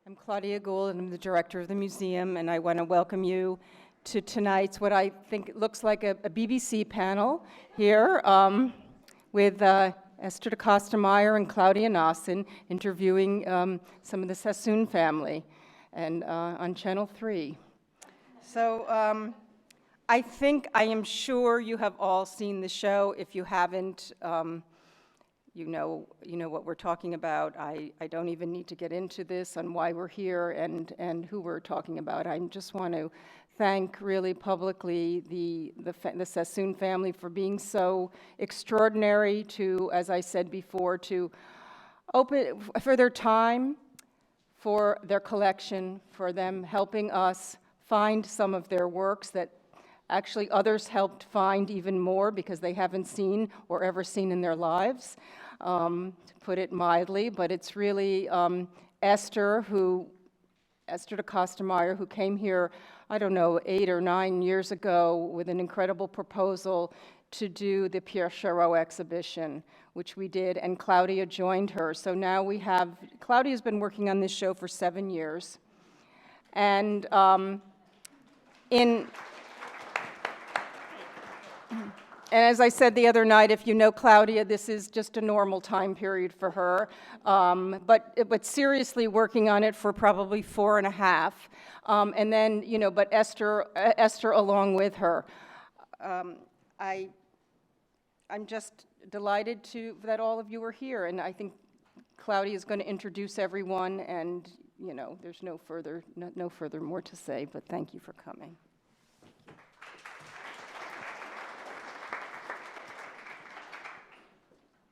I'm Claudia Gould, and I'm the director of the museum, and I want to welcome you to tonight's, what I think looks like a BBC panel here with Esther de Costa Meyer and Claudia Nahson interviewing some of the Sassoon family and on Channel 3. So I am sure you have all seen the show. If you haven't, you know what we're talking about. I don't even need to get into this on why we're here and who we're talking about. I just want to thank really publicly the Sassoon family for being so extraordinary to, as I said before, to open for their time, for their collection, for them helping us find some of their works that actually others helped find even more because they haven't seen or ever seen in their lives, to put it mildly. But it's really Esther de Costa Meyer, who came here, I don't know, 8 or 9 years ago with an incredible proposal to do the Pierre Charot exhibition, which we did, and Claudia joined her. So now we have, Claudia's been working on this show for 7 years. And And as I said the other night, if you know Claudia, this is just a normal time period for her. But seriously working on it for probably 4.5. And then, but Esther along with her. I'm just delighted that all of you are here. And I think Claudia is going to introduce everyone. And, there's no further more to say. But thank you for coming.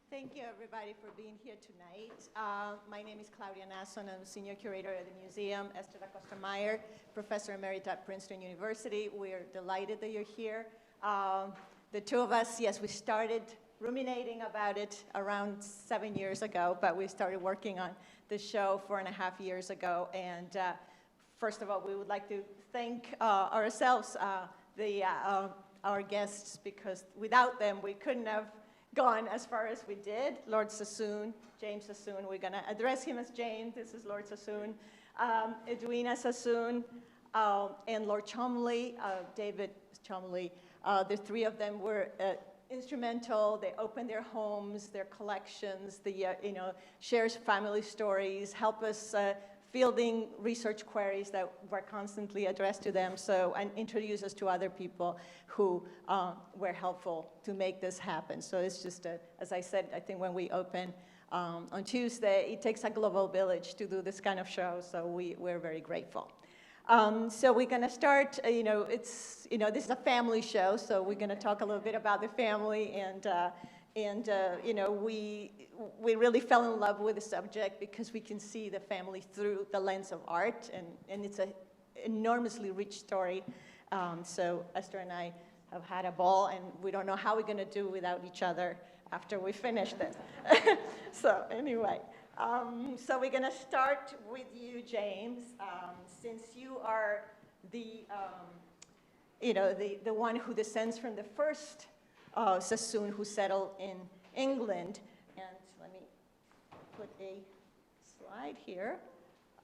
Thank you, everybody, for being here tonight. My name is Claudia Nahson. I'm senior curator at the museum. Esther de Costa Meyer, professor emerita at Princeton University. We're delighted that you're here. The two of us, yes, we started ruminating about it around 7 years ago, but we started working on the show 4.5 years ago. And first of all, we would like to thank ourselves, our guests, because without them, we couldn't have gone as far as we did. Lord Sassoon, James Sassoon, we're going to address him as James. This is Lord Sassoon. Edwina Sassoon, and Lord Cholmondeley, David Cholmondeley. The three of them were instrumental. They opened their homes, their collections, shares family stories, help us fielding research queries that were constantly addressed to them, and introduce us to other people who were helpful to make this happen. So it's just, as I said, I think when we open on Tuesday, it takes a global village to do this kind of show, so we're very grateful. So we're going to start, this is a family show, so we're going to talk a little bit about the family, and we really fell in love with the subject because we can see the family through the lens of art, and it's an enormously rich story. So Esther and I have had a ball, and we don't know how we're going to do without each other after we finish this. So anyway, so we're going to start with you, James, since you are the one who descends from the first Sassoon who settled in England. And let me put a slide here.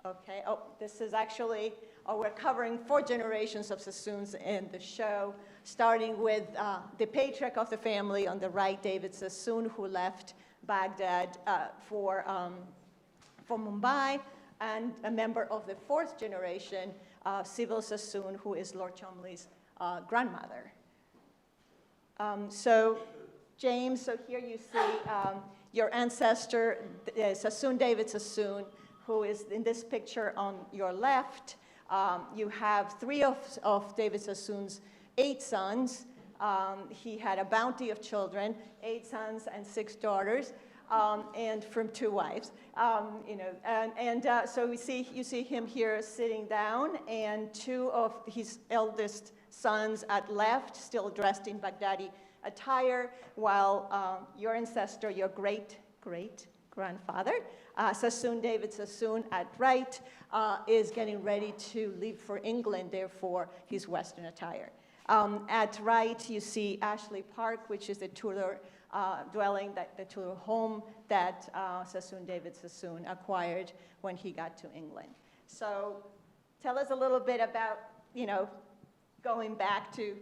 Okay, this is actually, we're covering 4 generations of Sassoons in the show, starting with the patriarch of the family on the right, David Sassoon, who left Baghdad for Mumbai, and a member of the 4th generation, Sybil Sassoon, who is Lord Cholmondeley's grandmother. So James, so here you see your ancestor, Sassoon David Sassoon, who is in this picture on your left. You have 3 of David Sassoon's 8 sons. He had a bounty of children, 8 sons and 6 daughters, and from 2 wives. So you see him here sitting down, and 2 of his eldest sons at left, still dressed in Baghdadi attire, while your ancestor, your great-great-grandfather, Sassoon David Sassoon at right, is getting ready to leave for England, therefore his Western attire. At right, you see Ashley Park, which is the Tudor dwelling, the Tudor home that Sassoon David Sassoon acquired when he got to England. So tell us a little bit about, going back to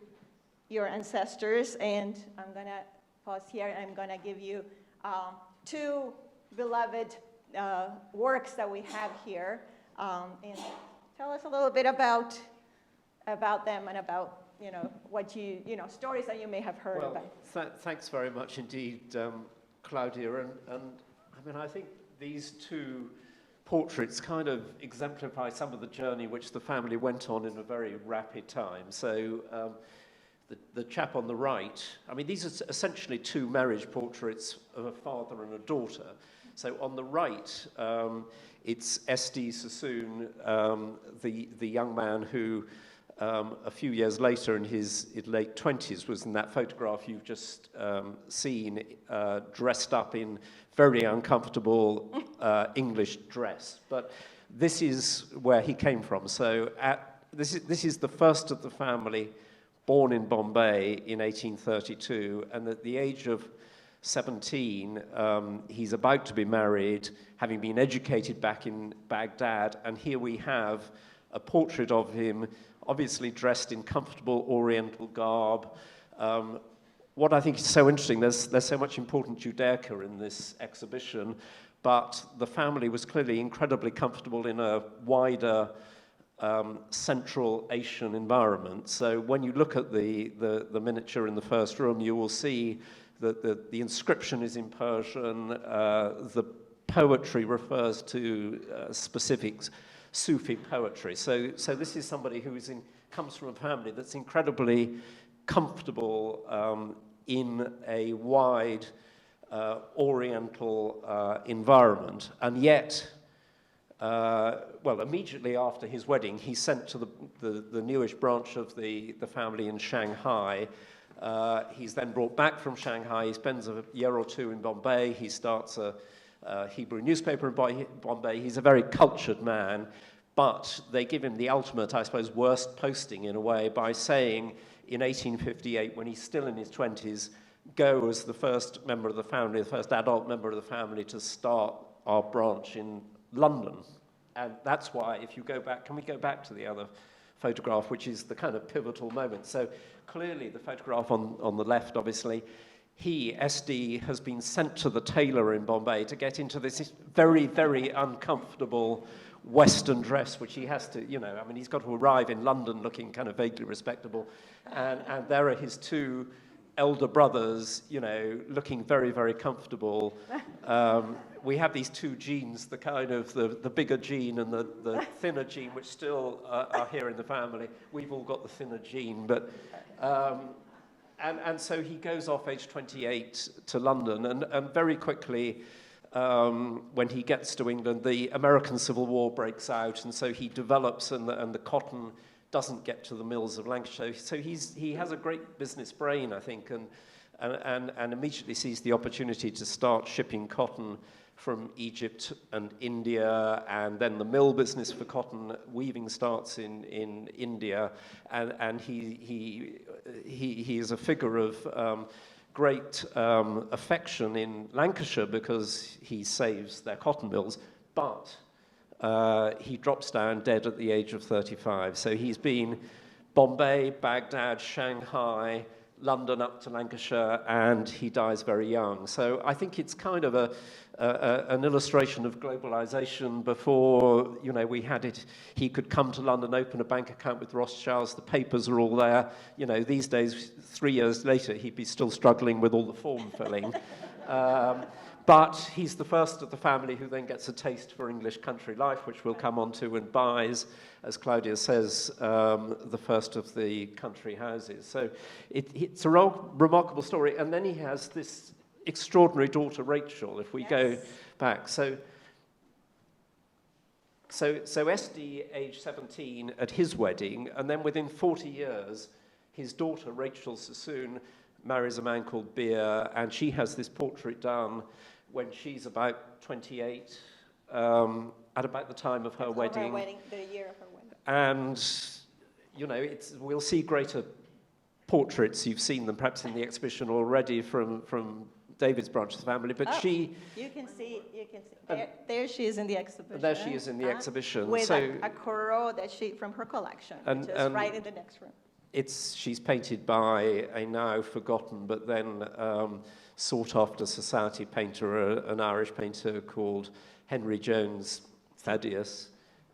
your ancestors, and I'm going to pause here, and I'm going to give you two beloved works that we have here, and tell us a little bit about them and about, what stories that you may have heard about. Thanks very much indeed, Claudia, and I think these two portraits kind of exemplify some of the journey which the family went on in a very rapid time. So the chap on the right, these are essentially two marriage portraits of a father and a daughter. So on the right, it's Esther Sassoon, the young man who a few years later in his late 20s was in that photograph you've just seen, dressed up in very uncomfortable English dress. But this is where he came from. So this is the first of the family born in Bombay in 1832, and at the age of 17, he's about to be married, having been educated back in Baghdad, and here we have a portrait of him, obviously dressed in comfortable Oriental garb. What I think is so interesting, there's so much important Judaica in this exhibition, but the family was clearly incredibly comfortable in a wider Central Asian environment. So when you look at the miniature in the first room, you will see that the inscription is in Persian, the poetry refers to specific Sufi poetry. So this is somebody who comes from a family that's incredibly comfortable in a wide Oriental environment, and yet, immediately after his wedding, he's sent to the newish branch of the family in Shanghai. He's then brought back from Shanghai. He spends a year or two in Bombay. He starts a Hebrew newspaper in Bombay. He's a very cultured man, but they give him the ultimate, I suppose, worst posting in a way by saying in 1858, when he's still in his 20s, go as the first member of the family, the first adult member of the family to start our branch in London. And that's why, if you go back, can we go back to the other photograph, which is the kind of pivotal moment. So clearly the photograph on the left, obviously, Esther, has been sent to the tailor in Bombay to get into this very, very uncomfortable Western dress, which he has to, he's got to arrive in London looking kind of vaguely respectable. And there are his two elder brothers, looking very, very comfortable. We have these two genes, the kind of the bigger gene and the thinner gene, which still are here in the family. We've all got the thinner gene, but and so he goes off age 28 to London, and very quickly, when he gets to England, the American Civil War breaks out, and so he develops, and the cotton doesn't get to the mills of Lancashire. So he has a great business brain, I think, and immediately sees the opportunity to start shipping cotton from Egypt and India, and then the mill business for cotton weaving starts in India, and he is a figure of great affection in Lancashire because he saves their cotton mills, but he drops down dead at the age of 35. So he's been Bombay, Baghdad, Shanghai, London up to Lancashire, and he dies very young. So I think it's kind of an illustration of globalization. Before, we had it, he could come to London, open a bank account with Rothschilds, the papers are all there. These days, 3 years later, he'd be still struggling with all the form filling. But he's the first of the family who then gets a taste for English country life, which we'll come on to, and buys, as Claudia says, the first of the country houses. So it's a remarkable story. And then he has this extraordinary daughter, Rachel, if we go back. So Esther, age 17, at his wedding, and then within 40 years, his daughter, Rachel Sassoon, marries a man called Meyer, and she has this portrait done when she's about 28, at about the time of her wedding. The year of her wedding. And, we'll see greater portraits. You've seen them perhaps in the exhibition already from David's branch of the family, but You can see. There she is in the exhibition. there she is in the exhibition. With So, a Corot that from her collection, which is right in the next room. she's painted by a now forgotten but then sought after society painter, an Irish painter called Henry Jones Thaddeus.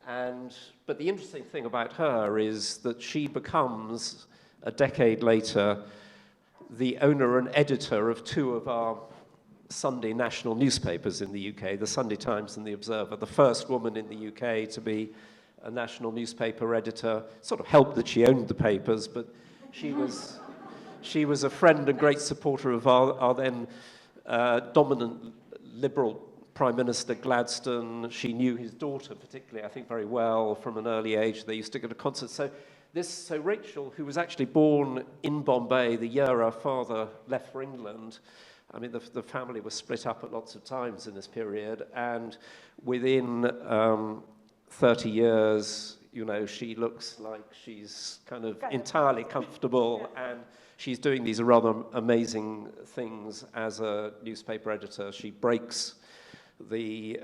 But the interesting thing about her is that she becomes, a decade later, the owner and editor of two of our Sunday national newspapers in the UK, the Sunday Times and the Observer, the first woman in the UK to be a national newspaper editor. Sort of helped that she owned the papers, but she was a friend and great supporter of our then dominant Liberal Prime Minister Gladstone. She knew his daughter particularly, I think, very well from an early age. They used to go to concerts. So Rachel, who was actually born in Bombay the year her father left for England, I mean, the family was split up at lots of times in this period, and within 30 years, you know, she looks like she's kind of entirely comfortable, and she's doing these rather amazing things as a newspaper editor. She breaks the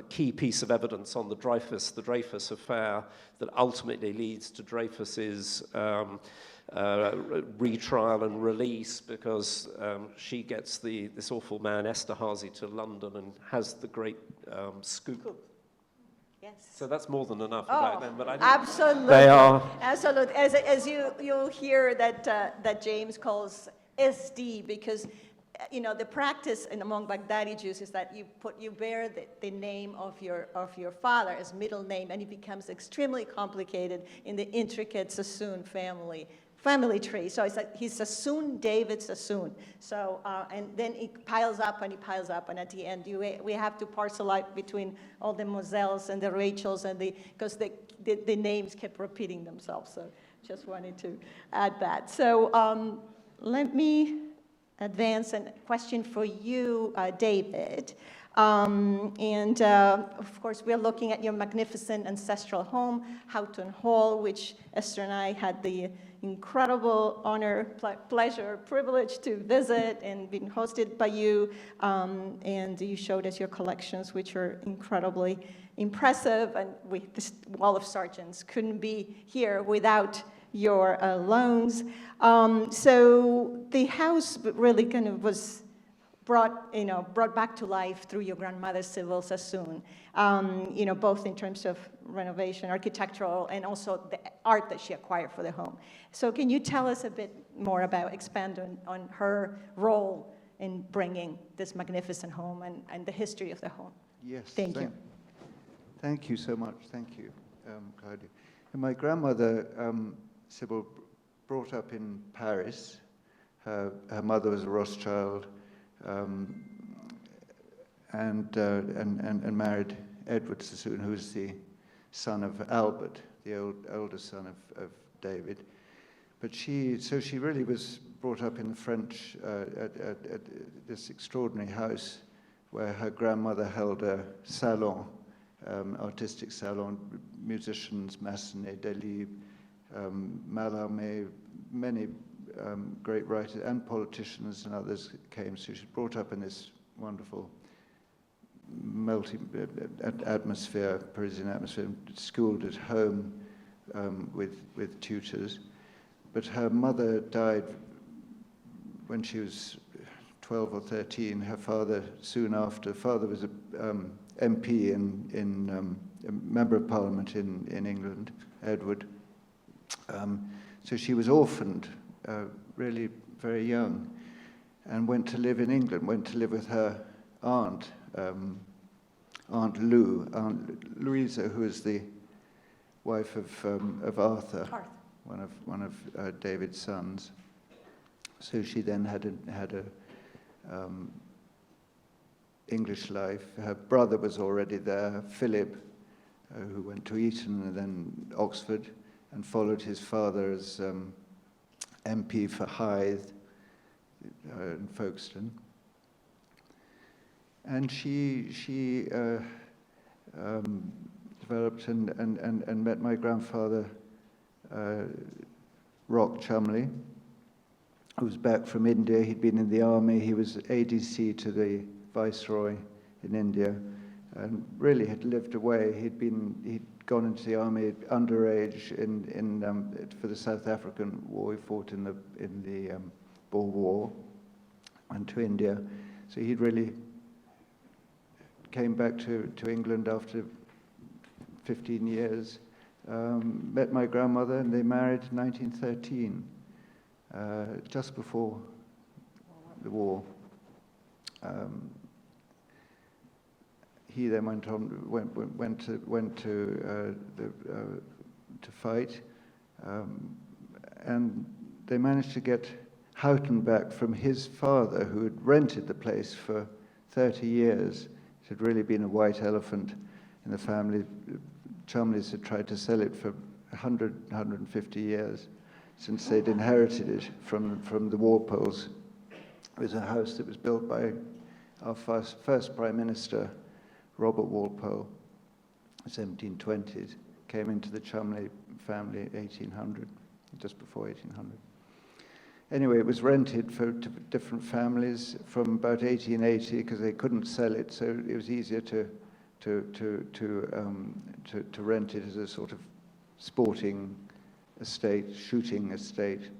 key piece of evidence on the Dreyfus affair that ultimately leads to Dreyfus's retrial and release, because she gets this awful man Esterhazy to London and has the great scoop. Yes. So that's more than enough about them. But I think absolutely. They are absolutely. As you'll hear that James calls SD, because you know, the practice among Baghdadi Jews is that you bear the name of your father as middle name, and it becomes extremely complicated in the intricate Sassoon family tree. So it's like he's Sassoon, David Sassoon. So and then it piles up, and at the end we have to parcel out between all the Moselles and the Rachels because the names kept repeating themselves. So just wanted to add that. So let me advance a question for you, David. Of course, we're looking at your magnificent ancestral home, Houghton Hall, which Esther and I had the incredible honor, pleasure, privilege to visit and being hosted by you. And you showed us your collections, which are incredibly impressive. And this wall of sargents couldn't be here without your loans. So the house really kind of was brought back to life through your grandmother, Sybil Sassoon, both in terms of renovation, architectural, and also the art that she acquired for the home. So can you tell us a bit more expand on her role in bringing this magnificent home and the history of the home? Yes. Thank you. Thank you so much. Thank you, Claudia. And my grandmother, Sybil, brought up in Paris. Her mother was a Rothschild, and married Edward Sassoon, who was the son of Albert, the older son of David. But she really was brought up in the French, at this extraordinary house where her grandmother held a salon, artistic salon, musicians, Massenet, Delibes, Mallarmé, many great writers and politicians and others came. So she was brought up in this wonderful atmosphere, Parisian atmosphere, schooled at home with tutors. But her mother died when she was 12 or 13. Her father soon after. Father was a MP a member of Parliament in England, Edward. So she was orphaned really very young, and went to live in England, went to live with her aunt, Aunt Louisa, who is the wife of Arthur, one of David's sons. So she then had a English life. Her brother was already there, Philip, who went to Eton and then Oxford, and followed his father as MP for Hythe in Folkestone. And she developed and met my grandfather, Rock Chumley, who was back from India. He'd been in the army. He was ADC to the Viceroy in India, and really had lived away. He'd gone into the army underage for the South African War. He fought in the Boer War, and to India. So he'd really came back to England after 15 years. Met my grandmother, and they married in 1913, just before the war. He then went to fight, and they managed to get Houghton back from his father, who had rented the place for 30 years. It had really been a white elephant in the family. Cholmondeleys had tried to sell it for 150 years since they'd inherited it from the Walpoles. It was a house that was built by our first Prime Minister, Robert Walpole, 1720s, came into the Cholmondeley family in 1800, just before 1800. Anyway, it was rented to different families from about 1880 because they couldn't sell it, so it was easier to rent it as a sort of sporting estate, shooting estate.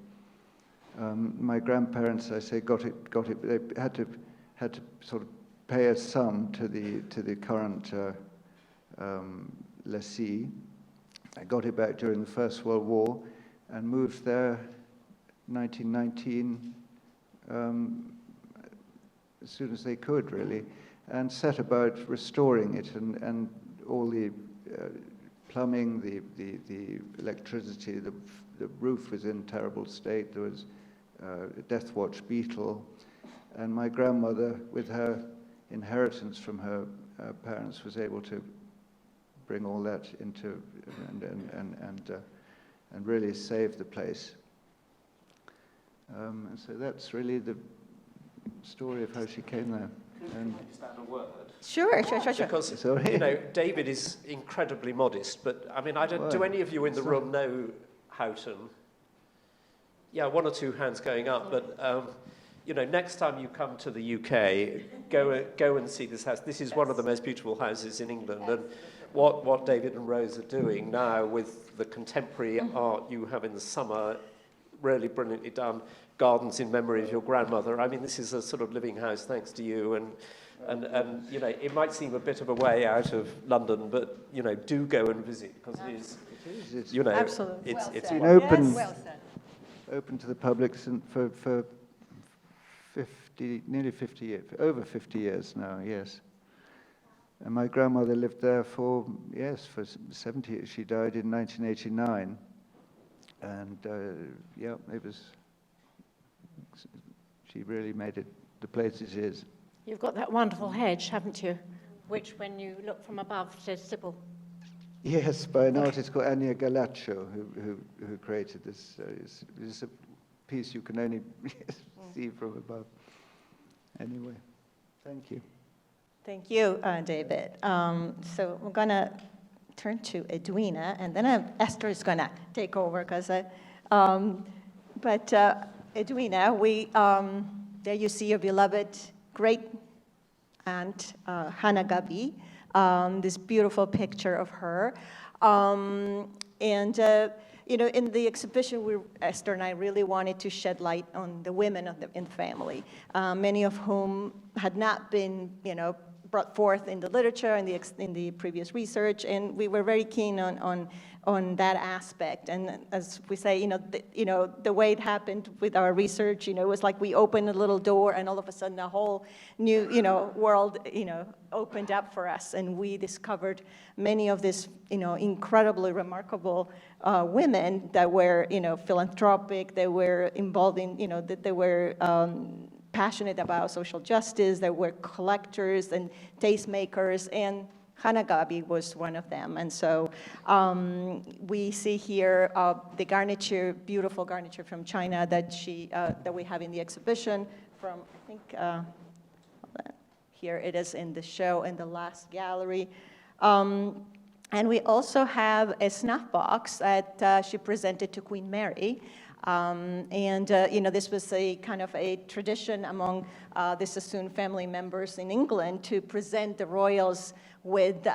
My grandparents, I say, got it. They had to sort of pay a sum to the current lessee. I got it back during the First World War and moved there 1919 as soon as they could, really, and set about restoring it and all the plumbing, the electricity, the roof was in terrible state. There was a death watch beetle, and my grandmother, with her inheritance from her parents, was able to bring all that into and really save the place. And so that's really the story of how she came there. And Just add a word. Sure. Because, Sorry. David is incredibly modest, but, I mean, do any of you in the room know Houghton? Yeah, one or two hands going up, but, next time you come to the UK, go and see this house. This is one of the most beautiful houses in England, and what David and Rose are doing now with the contemporary art you have in the summer, really brilliantly done, gardens in memory of your grandmother. I mean, this is a sort of living house thanks to you, and it might seem a bit of a way out of London, but do go and visit, because it is. Absolutely. It's been wonderful. open to the public for nearly 50 years, over 50 years now, yes. And my grandmother lived there for 70 years. She died in 1989. And she really made it the place it is. You've got that wonderful hedge, haven't you? Which, when you look from above, says Sybil. Yes, by an artist called Anya Galaccio, who created this. It's a piece you can only see from above. Anyway, thank you. Thank you, David. So we're going to turn to Edwina, and then Esther is going to take over. But Edwina, there you see your beloved great aunt, Hannah Gabi, this beautiful picture of her. In the exhibition, Esther and I really wanted to shed light on the women in the family, many of whom had not been, brought forth in the literature and in the previous research, and we were very keen on that aspect. And as we say, the way it happened with our research, it was like we opened a little door, and all of a sudden a whole new, world, opened up for us, and we discovered many of these, incredibly remarkable women that were, philanthropic, they were involved in, that they were passionate about social justice, they were collectors and tastemakers, and Hannah Gabi was one of them. And so we see here the garniture, beautiful garniture from China that we have in the exhibition from, I think, here it is in the show in the last gallery. And we also have a snuff box that she presented to Queen Mary. This was a kind of a tradition among the Sassoon family members in England to present the royals with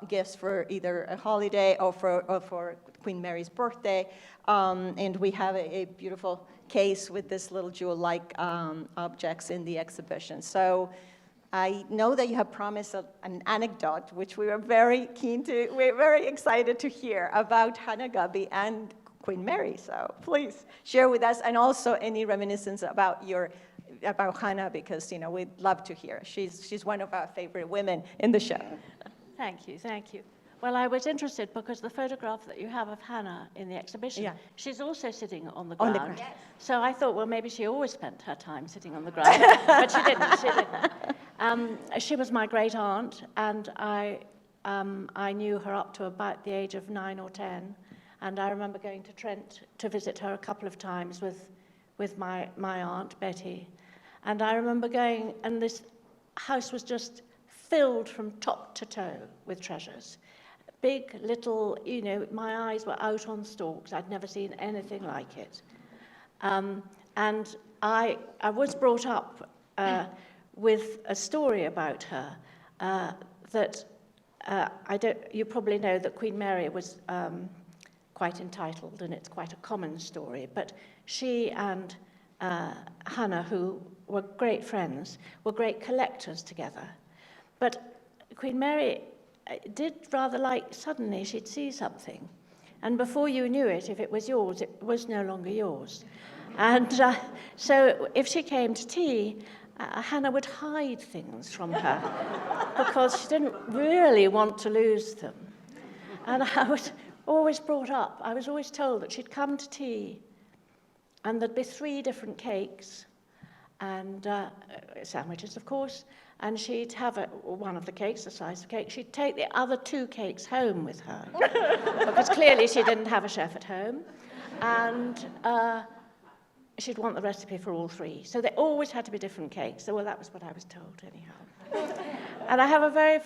gifts for either a holiday or for Queen Mary's birthday. And we have a beautiful case with this little jewel-like objects in the exhibition. So I know that you have promised an anecdote, which we are we're very excited to hear about Hannah Gubby and Queen Mary. So please share with us, and also any reminiscence about Hannah, because we'd love to hear. She's one of our favorite women in the show. Thank you, thank you. Well, I was interested because the photograph that you have of Hannah in the exhibition, she's also sitting on the ground. On the ground. So I thought, well, maybe she always spent her time sitting on the ground, but she didn't. She was my great aunt, and I knew her up to about the age of 9 or 10. And I remember going to Trent to visit her a couple of times with my aunt, Betty. And I remember going, and this house was just filled from top to toe with treasures. Big, little, my eyes were out on stalks. I'd never seen anything like it. And I was brought up with a story about her that you probably know that Queen Mary was quite entitled, and it's quite a common story, but she and Hannah, who were great friends, were great collectors together. But Queen Mary did rather like, suddenly she'd see something, and before you knew it, if it was yours, it was no longer yours. And so if she came to tea, Hannah would hide things from her because she didn't really want to lose them. And I was always brought up, I was always told that she'd come to tea and there'd be 3 different cakes and sandwiches, of course, and she'd have one of the cakes, a slice of cake. She'd take the other 2 cakes home with her because clearly she didn't have a chef at home, and she'd want the recipe for all 3. So they always had to be different cakes. So, well, that was what I was told anyhow. And I have a very,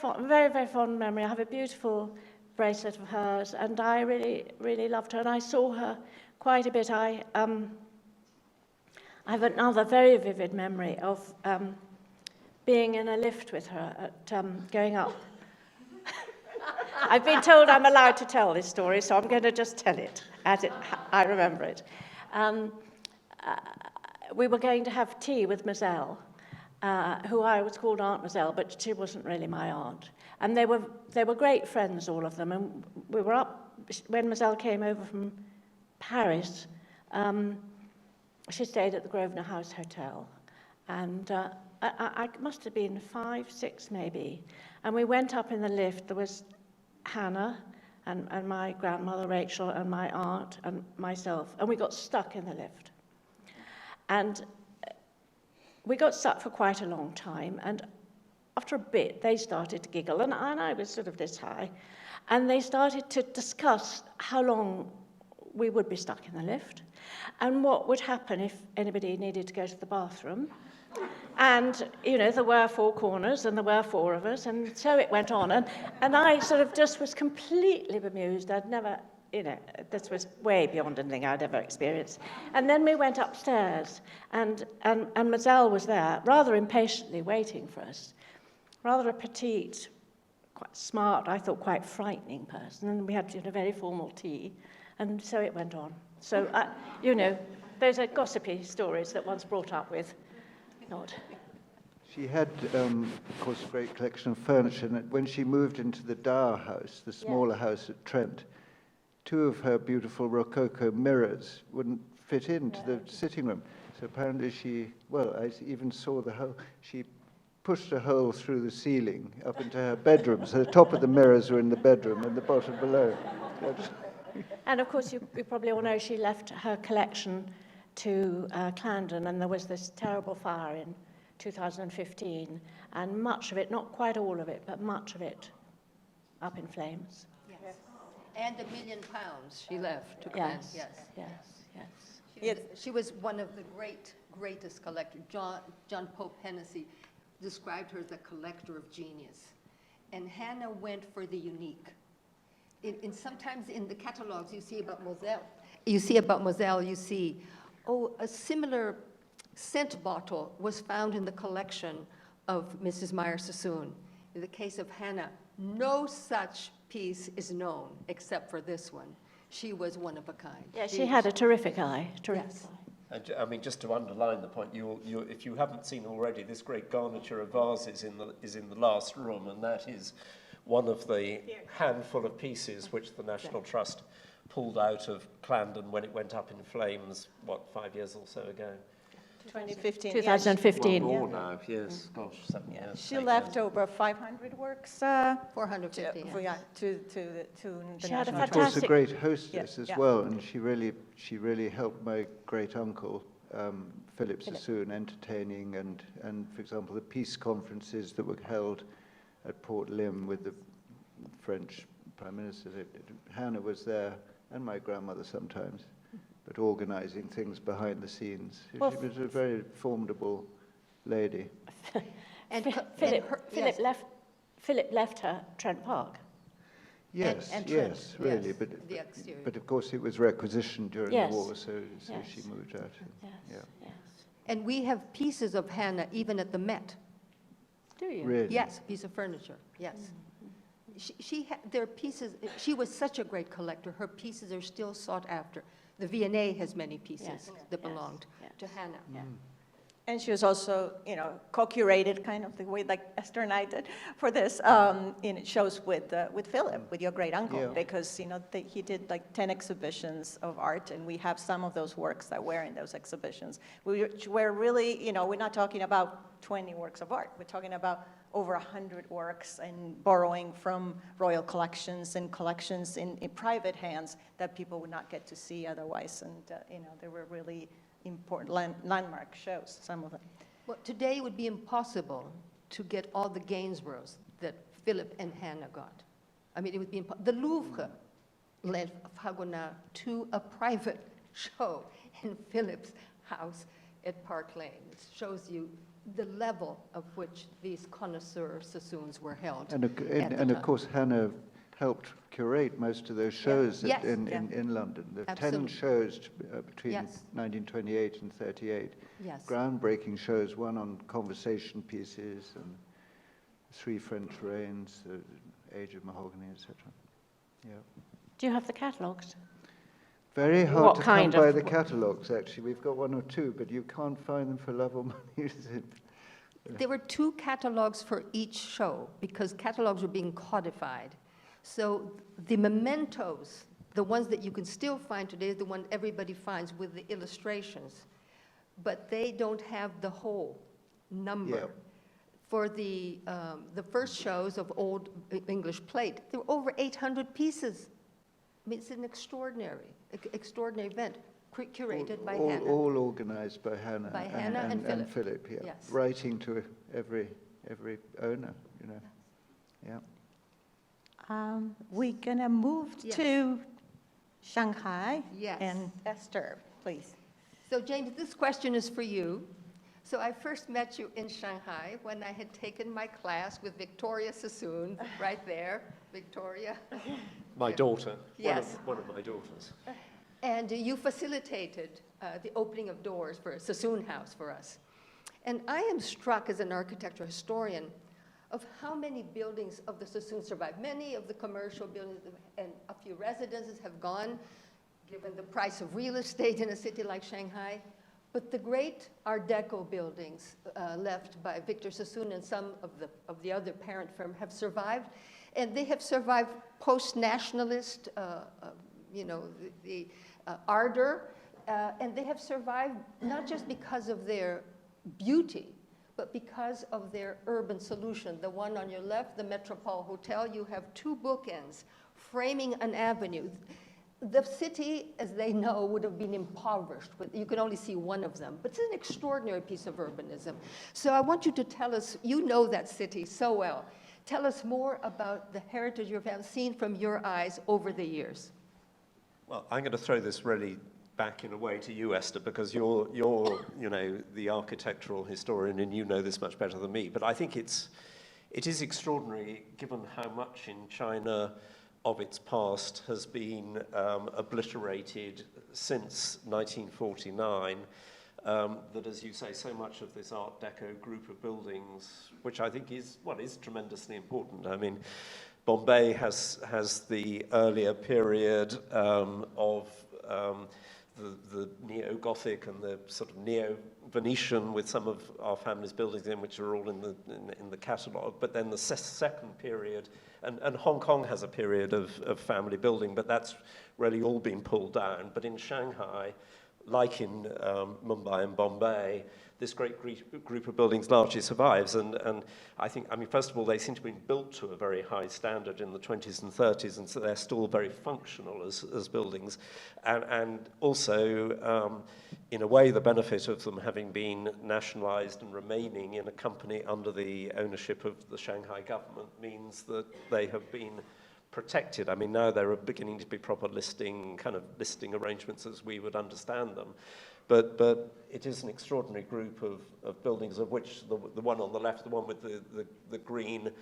very fond memory. I have a beautiful bracelet of hers, and I really, really loved her, and I saw her quite a bit. I have another very vivid memory of being in a lift with her at going up. I've been told I'm allowed to tell this story, so I'm going to just tell it as I remember it. We were going to have tea with Moselle, who I was called Aunt Moselle, but she wasn't really my aunt. And they were great friends, all of them. And we were up, when Moselle came over from Paris, she stayed at the Grosvenor House Hotel. And I must have been 5, 6 maybe. And we went up in the lift. There was Hannah and my grandmother Rachel and my aunt and myself. And we got stuck in the lift. And we got stuck for quite a long time. And after a bit, they started to giggle, and I was sort of this high, and they started to discuss how long we would be stuck in the lift, and what would happen if anybody needed to go to the bathroom. And, there were 4 corners, and there were 4 of us, and so it went on, and I sort of just was completely bemused. I'd never, this was way beyond anything I'd ever experienced. And then we went upstairs, and Moselle was there, rather impatiently waiting for us. Rather a petite, quite smart, I thought quite frightening person, and we had very formal tea, and so it went on. So, those are gossipy stories that one's brought up with. Not. She had, of course, a great collection of furniture, and when she moved into the Dower house, the smaller house at Trent, 2 of her beautiful Rococo mirrors wouldn't fit into the sitting room. So apparently I even saw the hole. She pushed a hole through the ceiling up into her bedroom. So the top of the mirrors were in the bedroom and the bottom below. And of course, you probably all know she left her collection to Clarendon, and there was this terrible fire in 2015, and much of it, not quite all of it, but much of it up in flames. Yes. And £1 million she left to Clarendon. Yes. She was one of the greatest collectors. John Pope Hennessy described her as a collector of genius. And Hannah went for the unique. Sometimes in the catalogs you see about Moselle, You see a Mademoiselle, you see, oh, a similar scent bottle was found in the collection of Mrs. Meyer Sassoon. In the case of Hannah, no such piece is known except for this one. She was one of a kind. Yeah, she had a terrific eye. Yes. And I mean, just to underline the point, if you haven't seen already, this great garniture of vases is in the last room, and that is one of the handful of pieces which the National Trust pulled out of Clarendon when it went up in flames, 5 years or so ago? 2015. 2015. Well, more now, yes. Gosh, 7 years. She 8 left years. over 500 works 450, to yes. the She had a National Of course, a fantastic- great hostess Yeah, as yeah. well, and she really helped my great uncle Philip Sassoon entertaining, and for example the peace conferences that were held at Port Lim with the French Prime Minister. Hannah was there, and my grandmother sometimes, but organising things behind the scenes. Well, She was a very formidable lady. And Philip left her Trent Park. Yes, and yes, Trent, really, yes, the exterior. but of course it was requisitioned during Yes. the war, so Yes. she moved out. Yes, Yeah. yes. And we have pieces of Hannah even at the Met. Do you? Really? Yes, a piece of furniture, yes. Their pieces, she was such a great collector. Her pieces are still sought after. The V&A has many pieces Yes, that yes, belonged yes. to Hannah. Yeah. And she was also, co-curated kind of the way like Esther and I did for this in shows with Philip, with your great uncle, Yeah. because he did like 10 exhibitions of art, and we have some of those works that were in those exhibitions. We're really, we're not talking about 20 works of art. We're talking about over 100 works and borrowing from royal collections and collections in private hands that people would not get to see otherwise. And they were really important landmark shows, some of them. Well, today it would be impossible to get all the Gainsboroughs that Philip and Hannah got. I mean, it would be the Louvre led Fragonard to a private show in Philip's house at Park Lane. It shows you the level of which these connoisseur Sassoons were held. And of course, Hannah helped curate most of those shows Yes. in London. The 10 Absolutely. shows between Yes. 1928 and 38. Yes. Groundbreaking shows, one on conversation pieces and 3 French reigns, the Age of Mahogany, etc. Yeah. Do you have the catalogues? Very hard What to kind come by of- the catalogues, actually. We've got 1 or 2, but you can't find them for love or money. There were 2 catalogs for each show because catalogs were being codified. So the mementos, the ones that you can still find today, is the one everybody finds with the illustrations. But they don't have the whole number. Yeah. For the first shows of Old English plate, there were over 800 pieces. I mean, it's an extraordinary event, curated by Hannah. All organised by Hannah. By Hannah and Philip. Yeah. Yes. Writing to every owner, Yeah. We're gonna move Yes. to Shanghai. Yes. And Esther, please. So James, this question is for you. So I first met you in Shanghai when I had taken my class with Victoria Sassoon, right there, Victoria. My daughter. Yes. One of my daughters. And you facilitated the opening of doors for a Sassoon house for us. And I am struck as an architectural historian of how many buildings of the Sassoon survive. Many of the commercial buildings and a few residences have gone, given the price of real estate in a city like Shanghai. But the great Art Deco buildings left by Victor Sassoon and some of the other parent firm have survived. And they have survived post-nationalist, the ardor. And they have survived not just because of their beauty, but because of their urban solution. The one on your left, the Metropole Hotel, you have 2 bookends framing an avenue. The city, as they know, would have been impoverished. You could only see one of them. But it's an extraordinary piece of urbanism. So I want you to tell us, you know that city so well. Tell us more about the heritage you have seen from your eyes over the years. Well, I'm going to throw this really back in a way to you, Esther, because you're the architectural historian, and you know this much better than me. But I think it is extraordinary, given how much in China of its past has been obliterated since 1949. That, as you say, so much of this Art Deco group of buildings, which I think is tremendously important. I mean, Bombay has the earlier period of the neo-Gothic and the sort of neo-Venetian, with some of our family's buildings in, which are all in the catalogue. But then the second period, and Hong Kong has a period of family building, but that's really all been pulled down. But in Shanghai, like in Mumbai and Bombay, this great group of buildings largely survives. And I think, I mean, first of all, they seem to have been built to a very high standard in the 20s and 30s, and so they're still very functional as buildings. And also, in a way, the benefit of them having been nationalized and remaining in a company under the ownership of the Shanghai government means that they have been protected. I mean, now there are beginning to be proper listing arrangements as we would understand them. But it is an extraordinary group of buildings, of which the one on the left, the one with the green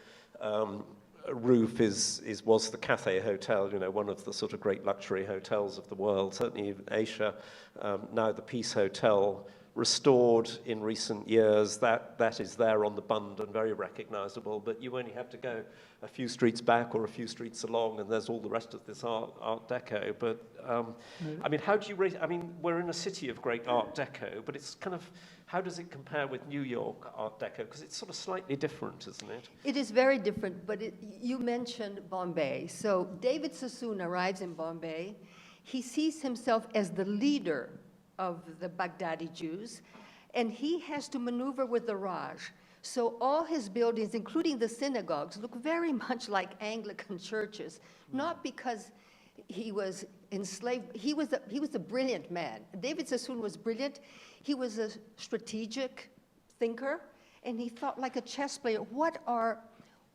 roof was the Cathay Hotel, you know, one of the sort of great luxury hotels of the world, certainly in Asia. Now the Peace Hotel, restored in recent years, that is there on the Bund and very recognizable, but you only have to go a few streets back or a few streets along and there's all the rest of this art deco. But I mean, how do you rate, I mean, we're in a city of great art deco, but it's kind of, how does it compare with New York art deco? Because it's sort of slightly different, isn't it? It is very different, but you mentioned Bombay. So David Sassoon arrives in Bombay. He sees himself as the leader of the Baghdadi Jews, and he has to maneuver with the Raj. So all his buildings, including the synagogues, look very much like Anglican churches, not because he was enslaved. He was a brilliant man. David Sassoon was brilliant. He was a strategic thinker, and he thought like a chess player, what are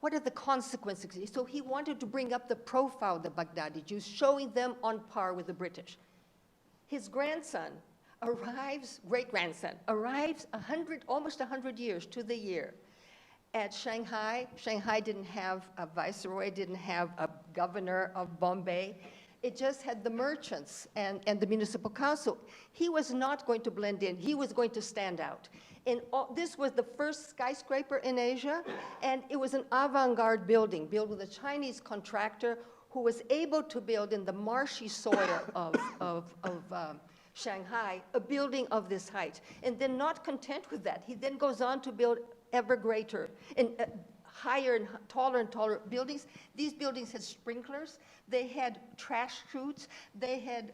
the consequences? So he wanted to bring up the profile of the Baghdadi Jews, showing them on par with the British. His grandson arrives, great-grandson, arrives almost 100 years to the year at Shanghai. Shanghai didn't have a viceroy, didn't have a governor of Bombay. It just had the merchants and the municipal council. He was not going to blend in. He was going to stand out. And this was the first skyscraper in Asia, and it was an avant-garde building built with a Chinese contractor who was able to build in the marshy soil of Shanghai a building of this height. And then, not content with that, he then goes on to build ever greater and higher and taller buildings. These buildings had sprinklers. They had trash chutes. They had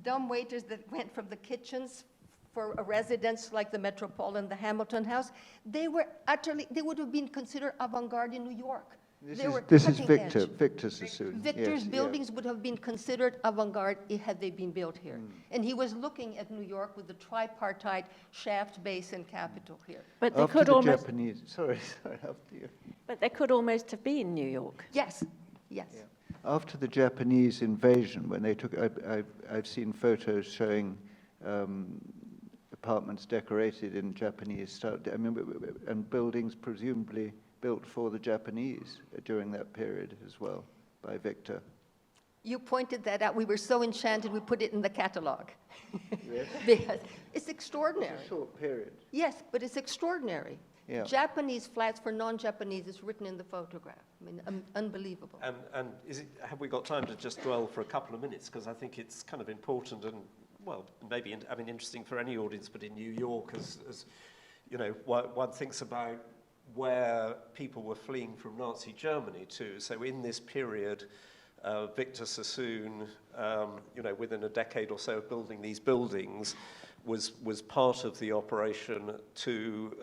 dumb waiters that went from the kitchens for a residence like the Metropole and the Hamilton House. They would have been considered avant-garde in New York. This is Victor Sassoon. Victor's buildings would have been considered avant-garde had they been built here. And he was looking at New York with the tripartite shaft, base, and capitol here. But they After could the almost. Japanese, sorry, after you. But they could almost have been New York. Yes, yes. Yeah. After the Japanese invasion, when they took, I've seen photos showing apartments decorated in Japanese style, I mean, and buildings presumably built for the Japanese during that period as well by Victor. You pointed that out. We were so enchanted, we put it in the catalog. Yes. Because it's extraordinary. It's a short period. Yes, but it's extraordinary. Yeah. Japanese flats for non-Japanese is written in the photograph. I mean, unbelievable. And have we got time to just dwell for a couple of minutes? Because I think it's kind of important and, well, maybe, I mean, interesting for any audience, but in New York, as you know, one thinks about where people were fleeing from Nazi Germany to. So in this period, Victor Sassoon, you know, within a decade or so of building these buildings, was part of the operation to,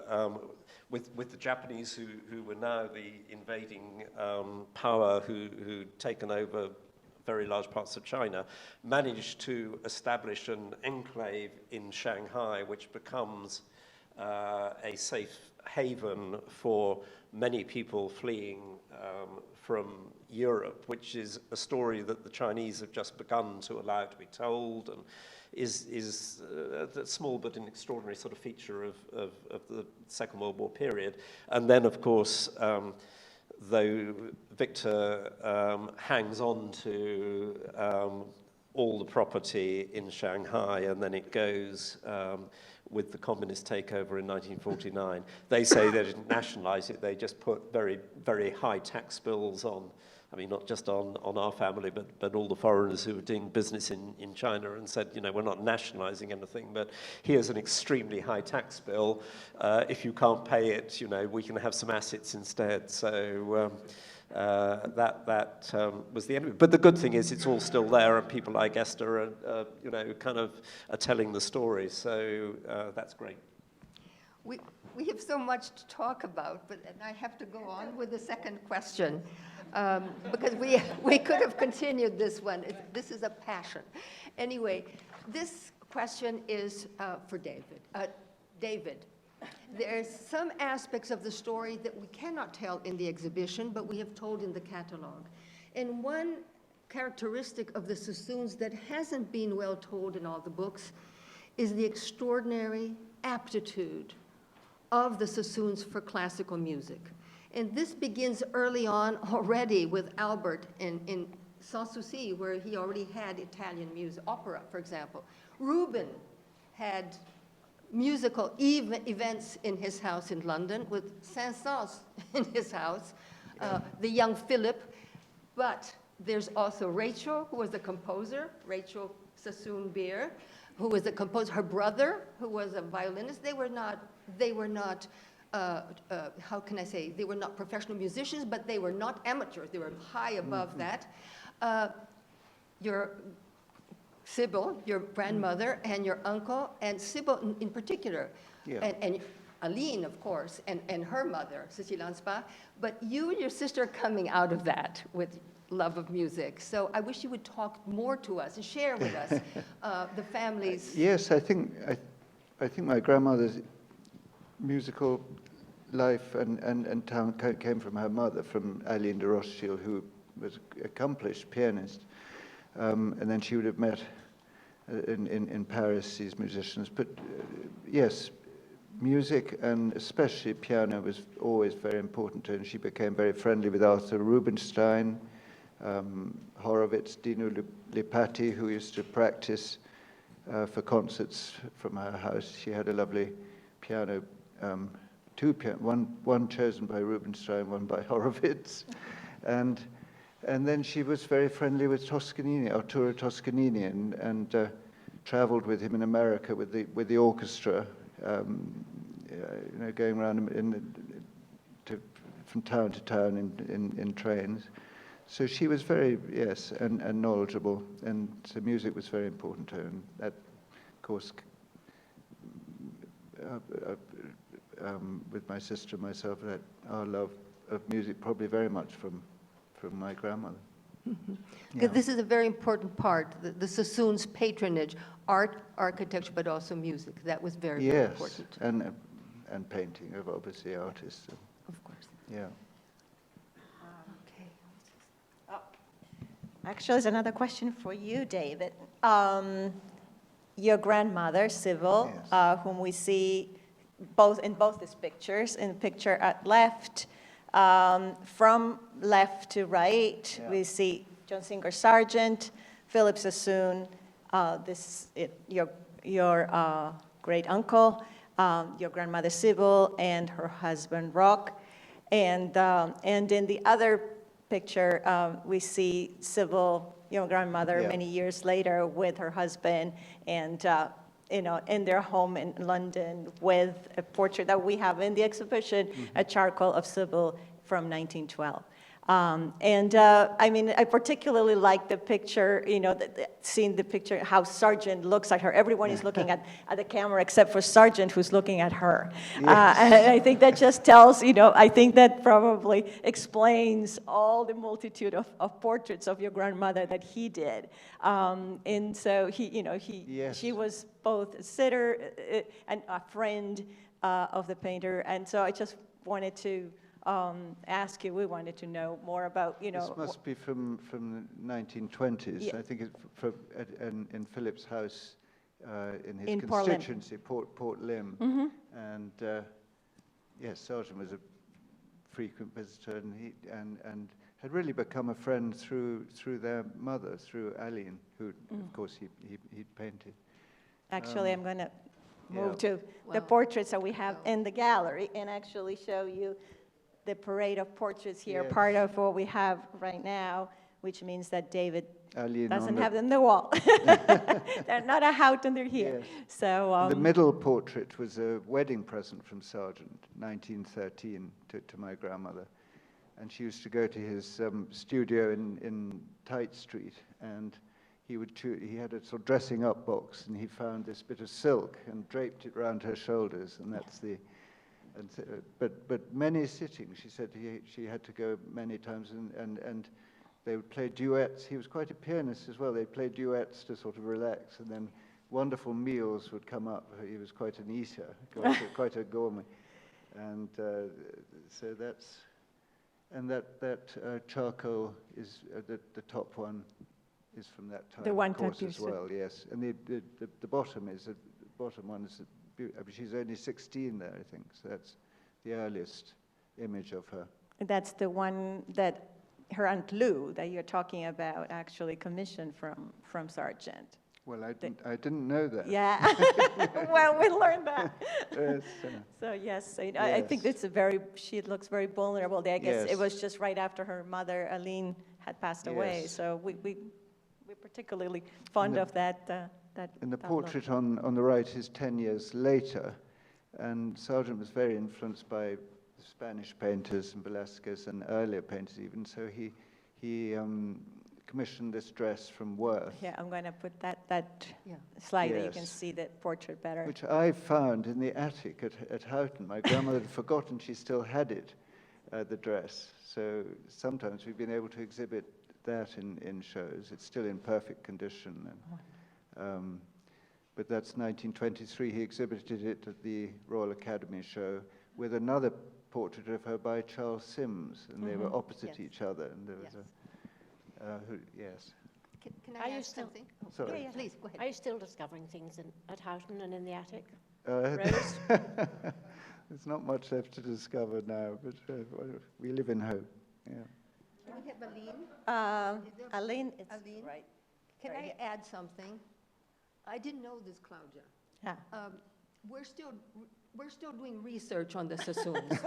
with the Japanese who were now the invading power who'd taken over very large parts of China, managed to establish an enclave in Shanghai, which becomes a safe haven for many people fleeing from Europe, which is a story that the Chinese have just begun to allow to be told, and is a small but an extraordinary sort of feature of the Second World War period. And then, of course, though Victor hangs on to all the property in Shanghai, and then it goes with the communist takeover in 1949. They say they didn't nationalize it, they just put very, very high tax bills on, I mean, not just on our family, but all the foreigners who were doing business in China, and said, you know, we're not nationalizing anything, but here's an extremely high tax bill. If you can't pay it, you know, we can have some assets instead. So that was the end of it. But the good thing is it's all still there, and people like Esther are, you know, kind of are telling the story. So that's great. We have so much to talk about, but and I have to go on with the second question. Because we could have continued this one. This is a passion. Anyway, this question is for David. David, there's some aspects of the story that we cannot tell in the exhibition, but we have told in the catalog. And one characteristic of the Sassoons that hasn't been well told in all the books is the extraordinary aptitude of the Sassoons for classical music. And this begins early on already with Albert in Sanssouci, where he already had Italian music, opera, for example. Rubin had musical events in his house in London, with Saint-Saëns in his house, the young Philip. But there's also Rachel, who was a composer, Rachel Sassoon Beer, who was a composer. Her brother, who was a violinist. They were not how can I say, they were not professional musicians, but they were not amateurs. They were high above that. Your Sybil, your grandmother, and your uncle, and Sybil in particular, and Aline, of course, and her mother, Cécile Anspa, but you and your sister are coming out of that with love of music. So I wish you would talk more to us and share with us the family's... Yes, I think my grandmother's musical life and talent came from her mother, from Aline de Rothschild, who was an accomplished pianist. And then she would have met in Paris these musicians. But yes, music, and especially piano, was always very important to her. And she became very friendly with Arthur Rubinstein, Horowitz, Dino Lipatti, who used to practice for concerts from her house. She had a lovely piano, two pianos, one chosen by Rubinstein, one by Horowitz. And then she was very friendly with Toscanini, Arturo Toscanini, and traveled with him in America with the orchestra, you know, going around from town to town in trains. So she was very, yes, and knowledgeable, and so music was very important to her. And that, of course, with my sister and myself, that our love of music probably very much from my grandmother. Mm-hmm. Because this is a very important part, the Sassoons' patronage, art, architecture, but also music. That was very, very important. Yes, and painting of obviously artists. Of course. Yeah. Okay. Actually, there's another question for you, David. Your grandmother, Sybil, Yes. whom we see in both these pictures, in the picture at left, from left to right, we see John Singer Sargent, Philip Sassoon, your great uncle, your grandmother Sybil, and her husband Rock, and in the other picture we see Sybil, your grandmother, many years later with her husband, and you know, in their home in London, with a portrait that we have in the exhibition, a charcoal of Sybil from 1912. I mean, I particularly like the picture, you know, seeing the picture, how Sargent looks at her. Everyone is looking at the camera except for Sargent, who's looking at her. Yes. And I think that just tells, you know, I think that probably explains all the multitude of portraits of your grandmother that he did. And so she was both a sitter and a friend of the painter. And so I just wanted to ask you, we wanted to know more about, you know. This must be from the 1920s. Yeah. I think it's in Philip's house in his constituency, Port Lim. Mm-hmm. And yes, Sargent was a frequent visitor, and had really become a friend through their mother, through Aline, who, of course, he'd painted. Actually, I'm going to move yeah. to the portraits that we have in the gallery and actually show you the parade of portraits here, Yes. part of what we have right now, which means that David Aline doesn't on have them on the wall. They're not a hout and they're here. Yes. So The middle portrait was a wedding present from Sargent, 1913, to my grandmother. And she used to go to his studio in Tite Street, and he had a sort of dressing up box, and he found this bit of silk and draped it around her shoulders, and that's the. And but many sittings, she said she had to go many times, and they would play duets. He was quite a pianist as well. They'd play duets to sort of relax, and then wonderful meals would come up. He was quite an eater, quite a gourmet, and so that's. And that charcoal is the top one is from that time, The one of course, that as well. Yes, and the bottom is the bottom one is. I mean, she's only 16 there, I think. So that's the earliest image of her. that's the one that her Aunt Lou, that you're talking about, actually commissioned from Sargent. Well, I didn't know that. Yeah. Well, we learned that. Yes, So yes, so, I think yes. she looks very vulnerable there. I guess it Yes. was just right after her mother, Aline, had passed away. Yes. So we're particularly fond of that. And the that look. portrait on the right is 10 years later, and Sargent was very influenced by Spanish painters and Velázquez and earlier painters even. So he commissioned this dress from Worth. Yeah, I'm going to put that slide that you can Yes. see the portrait better. Which I found in the attic at Houghton. My grandmother had forgotten she still had it, the dress. So sometimes we've been able to exhibit that in shows. It's still in perfect condition. And, but that's 1923. He exhibited it at the Royal Academy show with another portrait of her by Charles Sims, and they were opposite each other. And there was yes. Can Are I you add still- something? Sorry. Yeah, please, go ahead. Are you still discovering things at Houghton and in the attic? There's not much left to discover now, but we live in hope. Yeah. Can we have Aline? Aline, it's Aline? right. Can Right I here. add something? I didn't know this, Claudia. Yeah. We're still doing research on the Sassoons.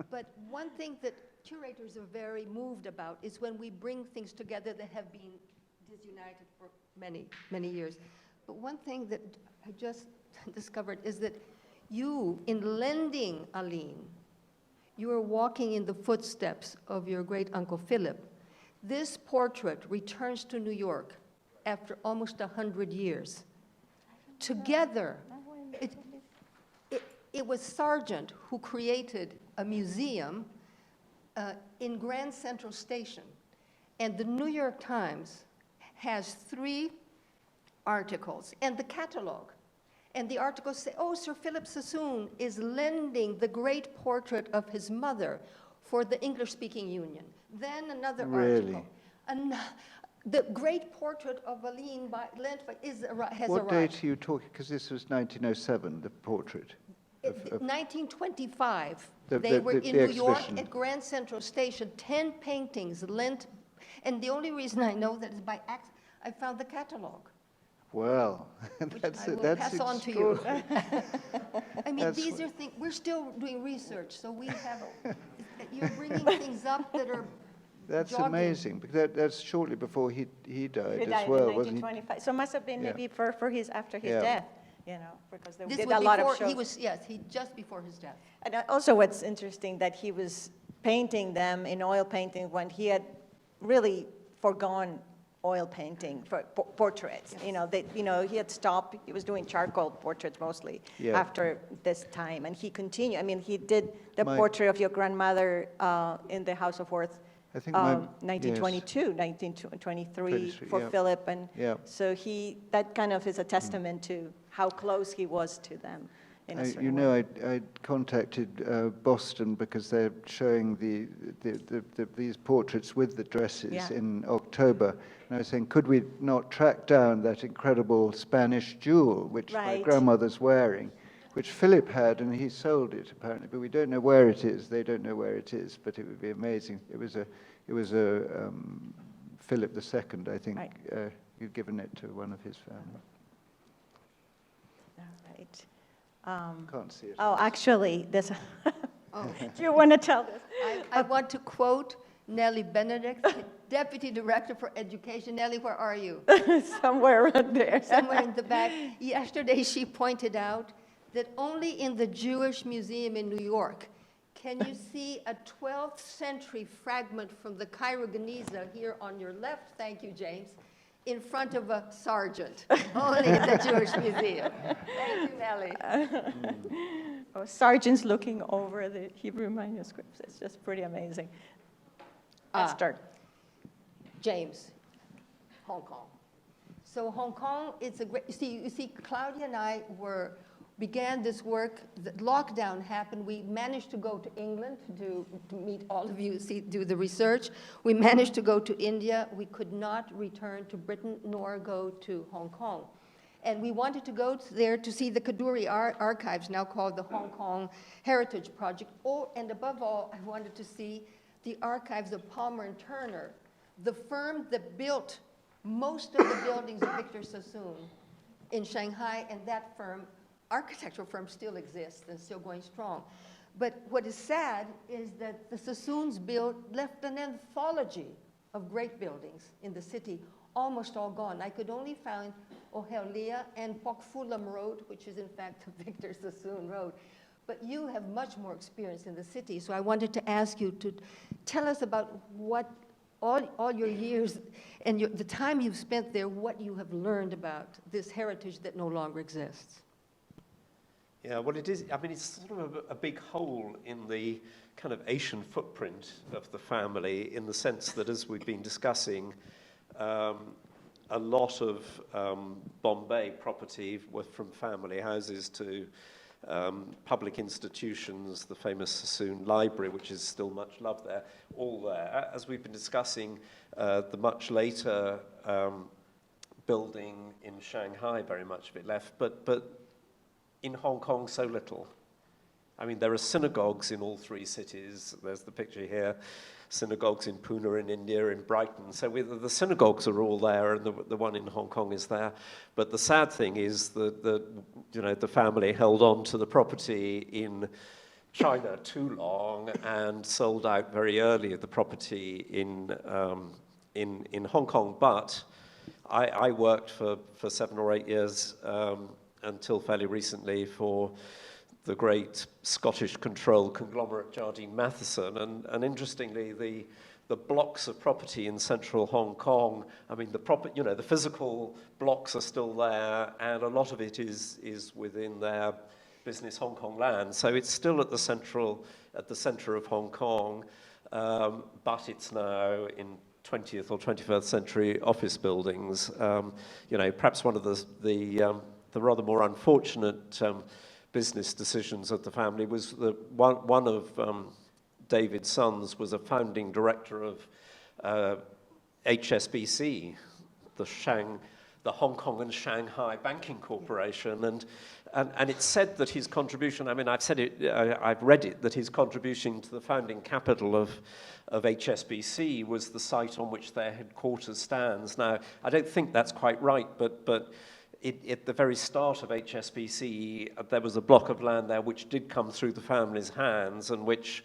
But one thing that curators are very moved about is when we bring things together that have been disunited for many, many years. But one thing that I just discovered is that you, in lending Aline, you are walking in the footsteps of your great uncle Philip. This portrait returns to New York after almost 100 years. Together, it was Sargent who created a museum in Grand Central Station. And the New York Times has 3 articles and the catalog. And the articles say, oh, Sir Philip Sassoon is lending the great portrait of his mother for the English-speaking Union. Then another Really? article. The great portrait of Aline has arrived. What date are you talking? Because this was 1907, the portrait. 1925, The- they the- were the in New York exhibition. at Grand Central Station, 10 paintings lent, and the only reason I know that is by accident. I found the catalog, Well, which that's I will that's pass on to you. extraordinary. I mean, That's these what- are things, we're still doing research, so we have, you're bringing things up that are That's jogging. amazing, because that's shortly before he died He died as well, in wasn't he? 1925. So it must have been Yeah. maybe after his Yeah. death, because they This did was a lot of before, shows. he was, yes, just before his death. And also what's interesting, that he was painting them in oil painting when he had really forgone oil painting for portraits. He had stopped, he was doing charcoal portraits mostly Yeah. after this time. And he continued, I mean, he did the My- portrait of your grandmother in the House of Worth, I think my- 1922, 1923 23, for yeah. Philip. And Yeah. so that kind of is a testament to how close he was to them in a certain way. I contacted Boston because they're showing these portraits with the dresses Yeah. in October. And I was saying, could we not track down that incredible Spanish jewel which my Right. grandmother's wearing? which Philip had, and he sold it apparently, but we don't know where it is. They don't know where it is, but it would be amazing. It was a Philip II, I think, Right. who'd given it to one of his family. All right. Can't see it. Oh, actually, there's a, Oh. do you want to tell this? I want to quote Nellie Benedict, Deputy Director for Education. Nellie, where are you? Somewhere around there. Somewhere in the back. Yesterday, she pointed out that only in the Jewish Museum in New York can you see a 12th century fragment from the Cairo Geniza here on your left, thank you, James, in front of a sergeant, only in the Jewish Museum. Thank you, Nellie. Oh, sergeants looking over the Hebrew manuscripts. It's just pretty amazing. Esther. James, Hong Kong. So Hong Kong, it's a great, you see, Claudia and I began this work. The lockdown happened. We managed to go to England to meet all of you, do the research. We managed to go to India. We could not return to Britain nor go to Hong Kong. And we wanted to go there to see the Kadoorie archives, now called the Hong Kong Heritage Project. Oh, and above all, I wanted to see the archives of Palmer and Turner, the firm that built most of the buildings of Victor Sassoon in Shanghai, and that firm, architectural firm, still exists and still going strong. But what is sad is that the Sassoons left an anthology of great buildings in the city, almost all gone. I could only find Ohelia and Pokfulam Road, which is in fact the Victor Sassoon Road. But you have much more experience in the city, so I wanted to ask you to tell us about what all your years and the time you've spent there, what you have learned about this heritage that no longer exists. Yeah, well, it is. I mean, it's sort of a big hole in the kind of Asian footprint of the family, in the sense that, as we've been discussing, a lot of Bombay property was from family houses to public institutions, the famous Sassoon Library, which is still much loved there, all there. As we've been discussing, the much later building in Shanghai, very much of it left, but in Hong Kong, so little. I mean, there are synagogues in all three cities. There's the picture here. Synagogues in Pune in India, in Brighton. So the synagogues are all there, and the one in Hong Kong is there. But the sad thing is that the family held on to the property in China too long and sold out very early the property in Hong Kong. But I worked for 7 or 8 years until fairly recently for the great Scottish controlled conglomerate Jardine Matheson, and interestingly, the blocks of property in central Hong Kong, I mean, the physical blocks are still there, and a lot of it is within their business Hong Kong land. So it's still at the center of Hong Kong, but it's now in 20th or 21st century office buildings. Perhaps one of the rather more unfortunate business decisions of the family was that one of David's sons was a founding director of HSBC, the Hong Kong and Shanghai Banking Corporation, and it's said that his contribution, I mean, I've read it, that his contribution to the founding capital of HSBC was the site on which their headquarters stands. Now, I don't think that's quite right, but at the very start of HSBC, there was a block of land there which did come through the family's hands, and which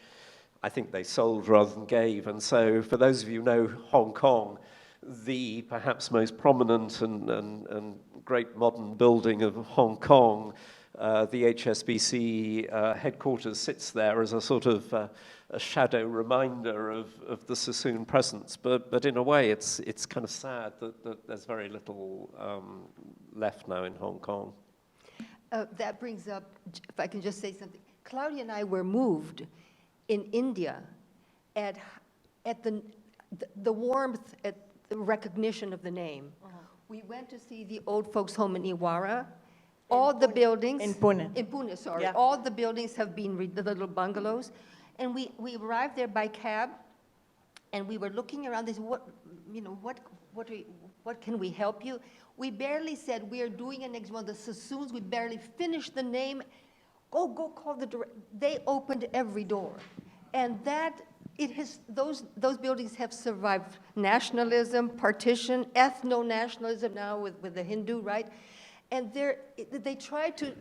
I think they sold rather than gave. And so, for those of you who know Hong Kong, the perhaps most prominent and great modern building of Hong Kong, the HSBC headquarters sits there as a sort of a shadow reminder of the Sassoon presence. But in a way, it's kind of sad that there's very little left now in Hong Kong. That brings up, if I can just say something, Claudia and I were moved in India at the warmth, at the recognition of the name. We went to see the old folks' home in Iwara. All the buildings... In Pune. In Pune, sorry. Yeah. All the buildings have been, the little bungalows. And we arrived there by cab, and we were looking around. They said, what can we help you? We barely said, we are doing an exhibit on the Sassoons. We barely finished the name. go call the director. They opened every door. And that, those buildings have survived nationalism, partition, ethno-nationalism now with the Hindu, right? And they tried to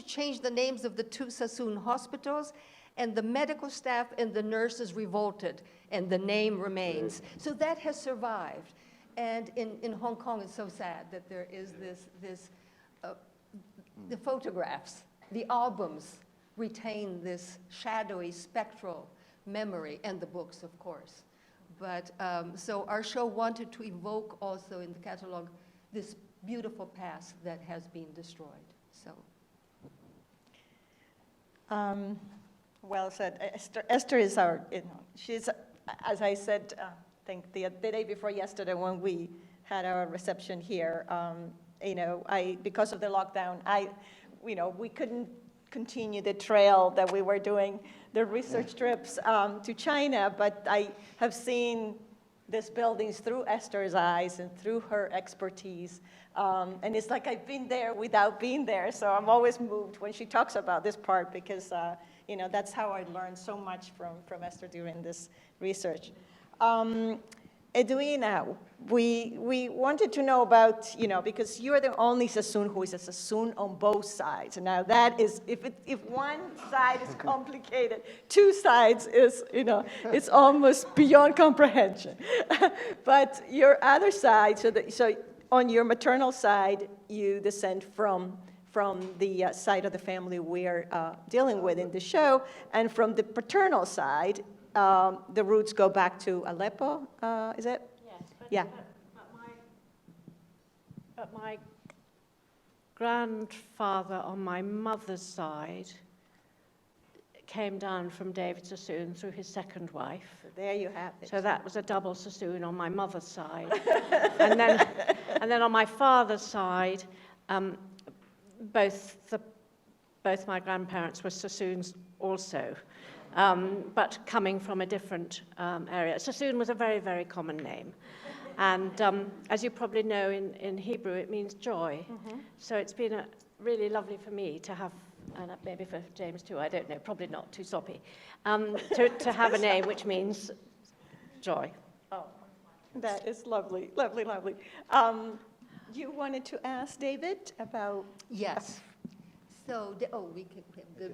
change the names of the two Sassoon hospitals, and the medical staff and the nurses revolted, and the name remains. So that has survived. And in Hong Kong, it's so sad that there is the photographs, the albums retain this shadowy, spectral memory, and the books, of course. But so our show wanted to evoke also in the catalog this beautiful past that has been destroyed. So. Well said. Esther is our, she's, as I said, I think the day before yesterday when we had our reception here, because of the lockdown, we couldn't continue the trail that we were doing, the research trips to China, but I have seen these buildings through Esther's eyes and through her expertise. And it's like I've been there without being there, so I'm always moved when she talks about this part because, that's how I learned so much from Esther during this research. Edwina, we wanted to know about, because you're the only Sassoon who is a Sassoon on both sides. Now that is, if one side is complicated, two sides is, it's almost beyond comprehension. But your other side, so on your maternal side, you descend from the side of the family we're dealing with in the show, and from the paternal side, the roots go back to Aleppo, is it? Yes. But my grandfather on my mother's side came down from David Sassoon through his second wife. So there you have it. So that was a double Sassoon on my mother's side. and then on my father's side, both my grandparents were Sassoons also. But coming from a different area. Sassoon was a very, very common name. And as you probably know, in Hebrew, it means joy. Mm-hmm. So it's been really lovely for me to have, and maybe for James too, I don't know, probably not, too soppy, to have a name which means joy. Oh, that is lovely, lovely, lovely. You wanted to ask David about... Yes. So, we can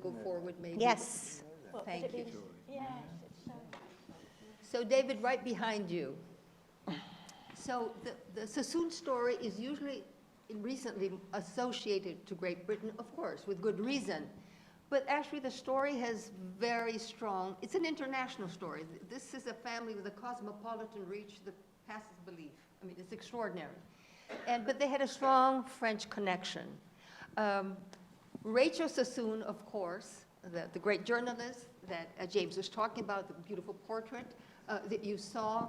go forward maybe. Yes. Thank you. Yes, so David, right behind you. So the Sassoon story is usually recently associated to Great Britain, of course, with good reason. But actually the story has very strong, it's an international story. This is a family with a cosmopolitan reach that passes belief. I mean, it's extraordinary. But they had a strong French connection. Rachel Sassoon, of course, the great journalist that James was talking about, the beautiful portrait that you saw.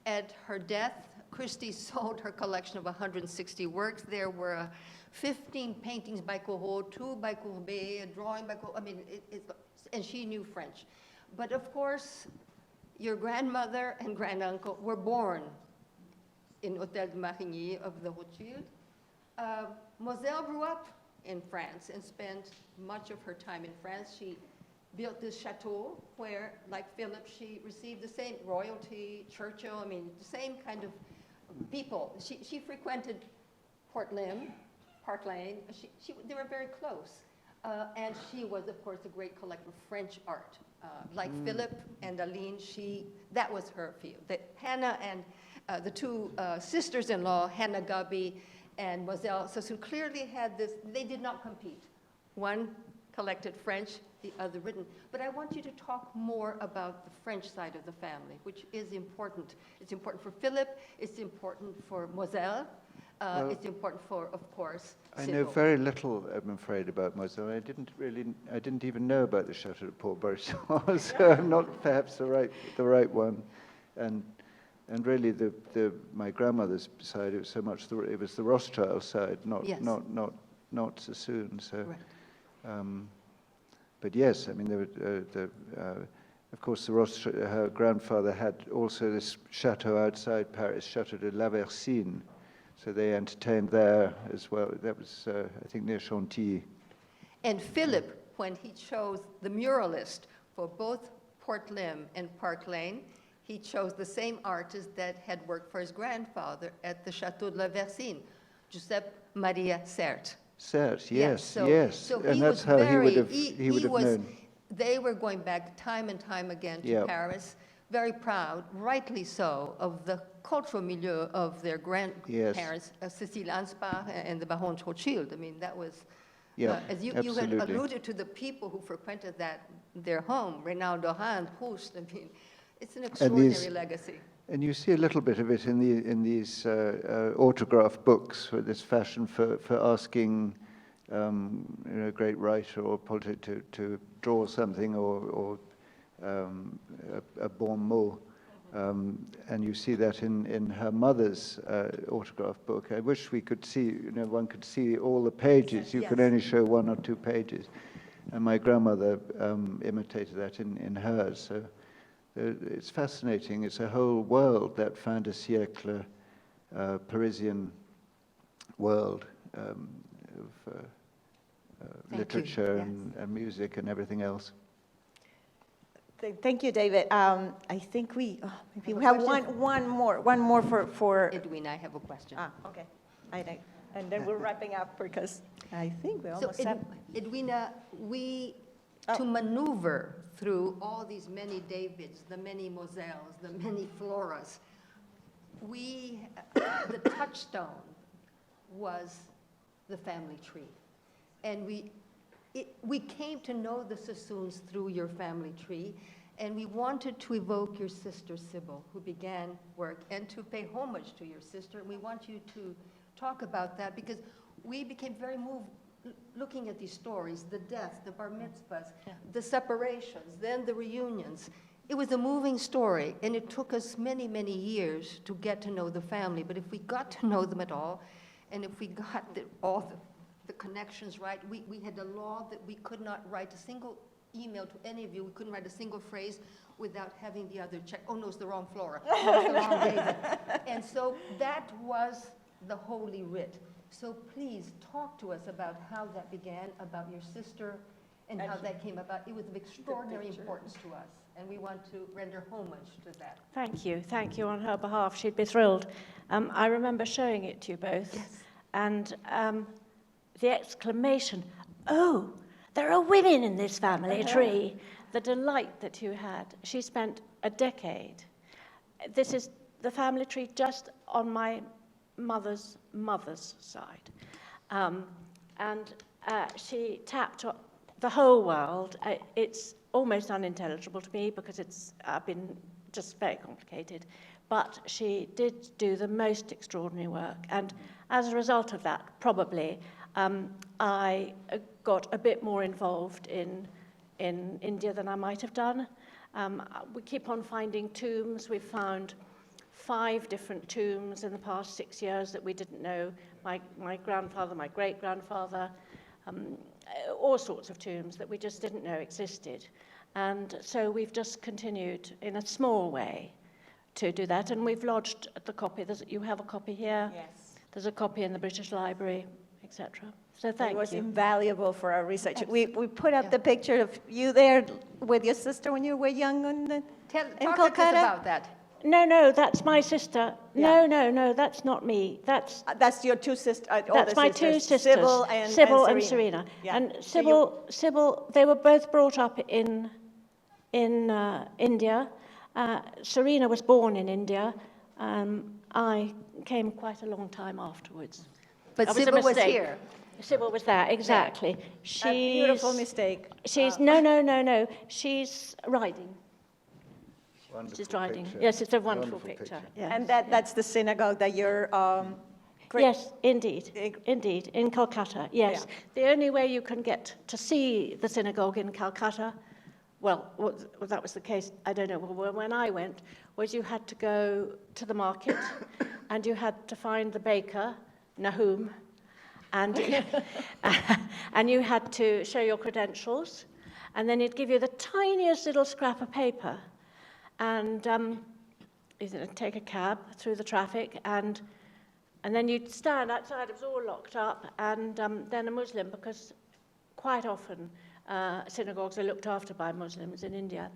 At her death, Christie sold her collection of 160 works. There were 15 paintings by Corot, 2 by Courbet, a drawing by Corot. I mean, and she knew French. But of course, your grandmother and granduncle were born in Hôtel de Marigny of the Rothschild. Moselle grew up in France and spent much of her time in France. She built this chateau where, like Philip, she received the same royalty, Churchill, I mean, the same kind of people. She frequented Park Lane. They were very close. And she was, of course, a great collector of French art. Like Philip and Aline, that was her field. Hannah and the two sisters-in-law, Hannah Gubby and Moselle Sassoon, clearly had this, they did not compete. One collected French, the other written. But I want you to talk more about the French side of the family, which is important. It's important for Philip, it's important for Moselle, it's important for, of course, I know very little, I'm afraid, about Moselle. I didn't even know about the Chateau de Port-Barsois, so I'm not perhaps the right one. And really, my grandmother's side, it was so much it was the Rothschild side, not Sassoon. So, right. But yes, I mean, of course, her grandfather had also this chateau outside Paris, Chateau de la Versine. So they entertained there as well. That was, I think, near Chantilly. And Philip, when he chose the muralist for both Port Lim and Park Lane, he chose the same artist that had worked for his grandfather at the Château de la Versine, Giuseppe Maria Sert. Sert, yes, so, yes. So and he that's was how very, he would have known. They were going back time and time again to Paris, very proud, rightly so, of the cultural milieu of their grandparents, Cécile Anspach and the Baron Rothschild. I mean, that was, as you had alluded to the people who frequented their home, Renaud Dorin, Proust, I mean, it's an extraordinary legacy. And you see a little bit of it in these autograph books, with this fashion for asking a great writer or politician to draw something or a bon mot. And you see that in her mother's autograph book. I wish we could see, one could see all the pages. You could only show 1 or 2 pages. And my grandmother imitated that in hers. So it's fascinating. It's a whole world, that fin de siècle Parisian world of literature and music and everything else. Thank you, David. I think we have one more for Edwina, I have a question. Okay. And then we're wrapping up because I think we almost have. Edwina, to maneuver through all these many Davids, the many Moselles, the many Floras, the touchstone was the family tree. And we came to know the Sassoons through your family tree, and we wanted to evoke your sister Sybil, who began work, and to pay homage to your sister. And we want you to talk about that, because we became very moved looking at these stories, the deaths, the bar mitzvahs, the separations, then the reunions. It was a moving story, and it took us many, many years to get to know the family. But if we got to know them at all, and if we got all the connections right, we had a law that we could not write a single email to any of you. We couldn't write a single phrase without having the other check. Oh, no, it's the wrong Flora. Oh, it's the wrong David. And so that was the holy writ. So please talk to us about how that began, about your sister, and how that came about. It was of extraordinary importance to us, and we want to render homage to that. Thank you on her behalf. She'd be thrilled. I remember showing it to you both, and the exclamation, "Oh, there are women in this family tree!" The delight that you had. She spent a decade. This is the family tree just on my mother's side. And she tapped the whole world. It's almost unintelligible to me because it's been just very complicated. But she did do the most extraordinary work. And as a result of that, probably, I got a bit more involved in India than I might have done. We keep on finding tombs. We've found 5 different tombs in the past 6 years that we didn't know. My grandfather, my great-grandfather, all sorts of tombs that we just didn't know existed. And so we've just continued in a small way to do that. And we've lodged the copy. You have a copy here. Yes. There's a copy in the British Library, etc. So thank you. It was invaluable for our research. We put up the picture of you there with your sister when you were young in Talk Calcutta. to us about that. No, that's my sister. Yeah. No, that's not me. That's your 2 sisters. That's my 2 sisters, Sybil and Serena. Yeah. And Sybil, they were both brought up in India. Serena was born in India. I came quite a long time afterwards. But That was a Sybil was mistake. here. Sybil was there, exactly. A beautiful mistake. She's no. She's riding. Wonderful She's riding. picture. Yes, it's a wonderful picture. Yes. And that's the synagogue that you're... Yes, indeed, in Calcutta, yes. Yeah. The only way you can get to see the synagogue in Calcutta, well, that was the case, I don't know, when I went, was you had to go to the market and you had to find the baker, Nahum, and you had to show your credentials, and then he'd give you the tiniest little scrap of paper, and you'd take a cab through the traffic, and then you'd stand outside, it was all locked up, and then a Muslim, because quite often synagogues are looked after by Muslims in India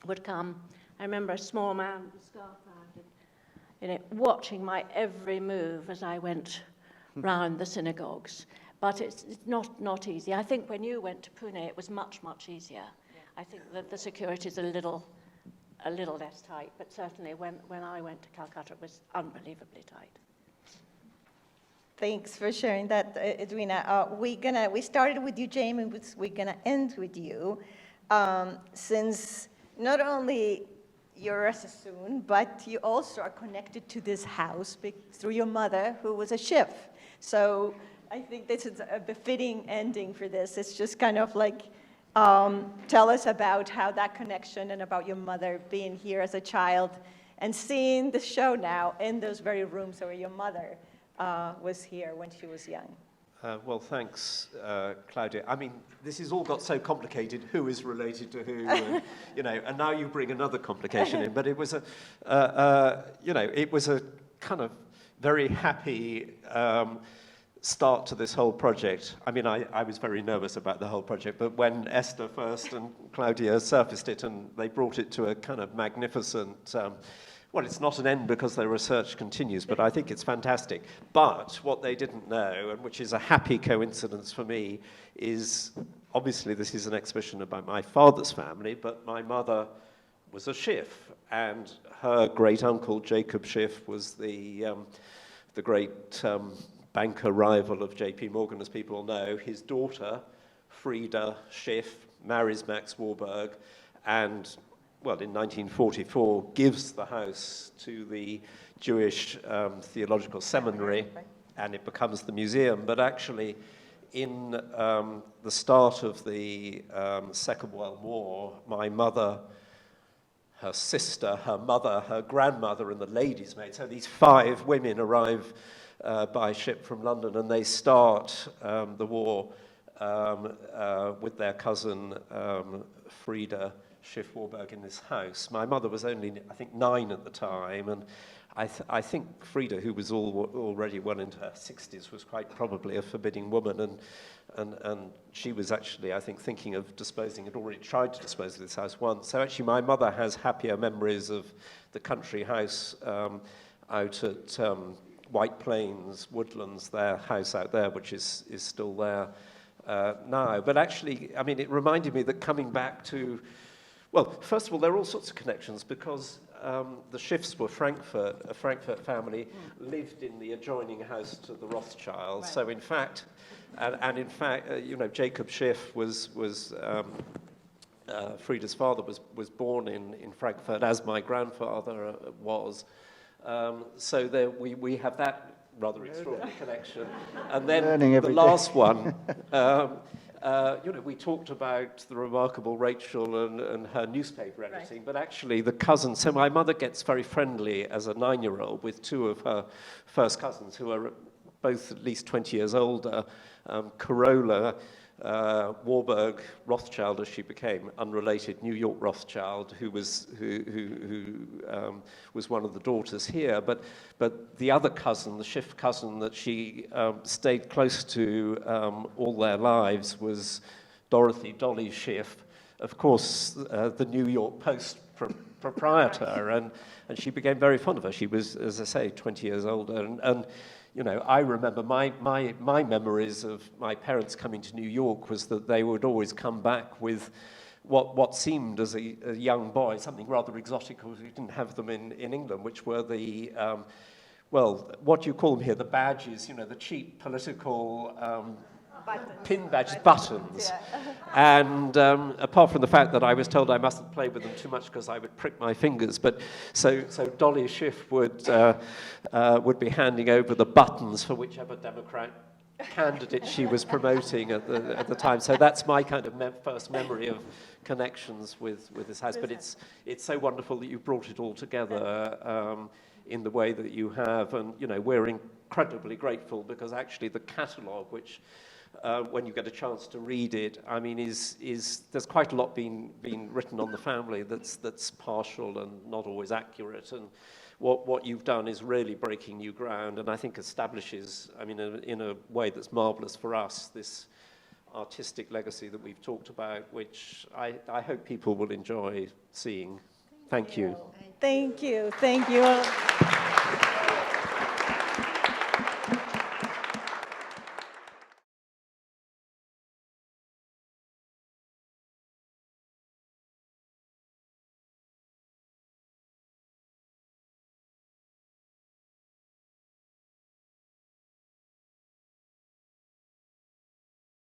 would come. I remember a small man with a scarf around him, watching my every move as I went round the synagogues. But it's not easy. I think when you went to Pune, it was much, much easier. Yeah. I think that the security is a little less tight, but certainly when I went to Calcutta, it was unbelievably tight. Thanks for sharing that, Edwina. We started with you, Jamie, we're gonna end with you. Since not only you're a Sassoon, but you also are connected to this house through your mother, who was a chef. So I think this is a befitting ending for this. It's just kind of like, tell us about how that connection and about your mother being here as a child and seeing the show now in those very rooms where your mother was here when she was young. Well, thanks, Claudia. I mean, this has all got so complicated. Who is related to who? And, and now you bring another complication in. But it was it was a kind of very happy start to this whole project. I mean, I was very nervous about the whole project, but when Esther first and Claudia surfaced it and they brought it to a kind of magnificent, well, it's not an end because their research continues, but I think it's fantastic. But what they didn't know, and which is a happy coincidence for me, is obviously this is an exhibition about my father's family, but my mother was a Schiff, and her great uncle Jacob Schiff was the great banker rival of J.P. Morgan, as people know. His daughter, Frieda Schiff, marries Max Warburg, and, well, in 1944, gives the house to the Jewish Theological Seminary, and it becomes the museum. But actually, in the start of the Second World War, my mother, her sister, her mother, her grandmother, and the ladies' maid, so these 5 women arrive by ship from London, and they start the war with their cousin Frieda Schiff Warburg in this house. My mother was only, I think, 9 at the time, and I think Frieda, who was already well into her 60s, was quite probably a forbidding woman, and she was actually, I think, thinking of disposing, had already tried to dispose of this house once. So actually my mother has happier memories of the country house out at White Plains, Woodlands, their house out there, which is still there now. But actually, I mean, it reminded me that coming back to, well, first of all, there are all sorts of connections because the Schiffs were a Frankfurt family, lived in the adjoining house to the Rothschilds. Right. So in fact, in fact, Jacob Schiff was Frieda's father was born in Frankfurt, as my grandfather was. So there we have that rather extraordinary connection. And then the last one, we talked about the remarkable Rachel and her newspaper editing, right. But actually the cousins, so my mother gets very friendly as a 9-year-old with 2 of her first cousins who are both at least 20 years older, Carola Warburg Rothschild, as she became, unrelated New York Rothschild, who was one of the daughters here, but the other cousin, the Schiff cousin that she stayed close to all their lives was Dorothy Dolly Schiff, of course, the New York Post proprietor, and she became very fond of her. She was, as I say, 20 years older, and I remember my memories of my parents coming to New York was that they would always come back with what seemed as a young boy, something rather exotic because we didn't have them in England, which were the, what do you call them here, the badges, the cheap political pin badges, buttons. Yeah. And apart from the fact that I was told I mustn't play with them too much because I would prick my fingers, but so Dolly Schiff would be handing over the buttons for whichever Democrat candidate she was promoting at the time. So that's my kind of first memory of connections with this house. But it's so wonderful that you brought it all together in the way that you have, and we're incredibly grateful because actually the catalogue, which when you get a chance to read it, I mean, there's quite a lot being written on the family that's partial and not always accurate, and what you've done is really breaking new ground, and I think establishes, I mean, in a way that's marvelous for us, this artistic legacy that we've talked about, which I hope people will enjoy seeing. Thank you. Thank you. Thank you.